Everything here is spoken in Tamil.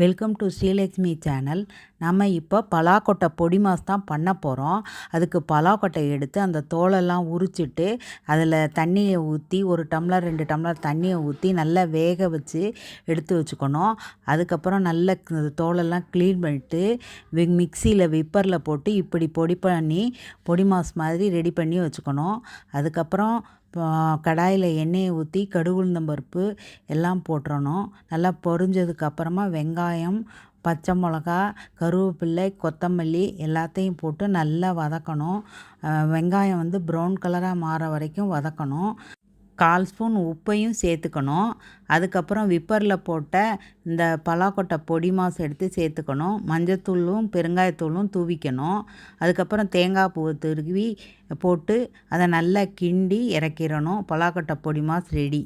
Welcome to Srilakshmi channel. நம்ம இப்போ பலாக்கொட்டை பொடி மாஸ் தான் பண்ண போகிறோம். அதுக்கு பலாக்கொட்டை எடுத்து அந்த தோலெல்லாம் உரிச்சிட்டு அதில் தண்ணியை ஊற்றி 1 டம்ளர் 2 டம்ளர் தண்ணியை ஊற்றி நல்லா வேக வச்சு எடுத்து வச்சுக்கணும். அதுக்கப்புறம் நல்ல தோலெல்லாம் க்ளீன் பண்ணிவிட்டு மிக்சியில் விப்பரில் போட்டு இப்படி பொடி பண்ணி பொடி மாஸ் மாதிரி ரெடி பண்ணி வச்சுக்கணும். அதுக்கப்புறம் கடாயில் எண்ணெயை ஊற்றி கடுகு உளுந்தம்பருப்பு எல்லாம் போட்டுறணும். நல்லா பொரிஞ்சதுக்கப்புறமா வெங்காயம், பச்சை மிளகா, கருவேப்பில்லை, கொத்தமல்லி எல்லாத்தையும் போட்டு நல்லா வதக்கணும். வெங்காயம் வந்து ப்ரௌன் கலராக மாற வரைக்கும் வதக்கணும். 1/4 ஸ்பூன் உப்பையும் சேர்த்துக்கணும். அதுக்கப்புறம் விப்பரில் போட்ட இந்த பலாக்கொட்டை பொடி மாஸ் எடுத்து சேர்த்துக்கணும். மஞ்சத்தூளும் பெருங்காயத்தூளும் தூவிக்கணும். அதுக்கப்புறம் தேங்காய் பூவை துருவி போட்டு அதை நல்லா கிண்டி இறக்கிடணும். பலாக்கொட்டை பொடி மாஸ் ரெடி.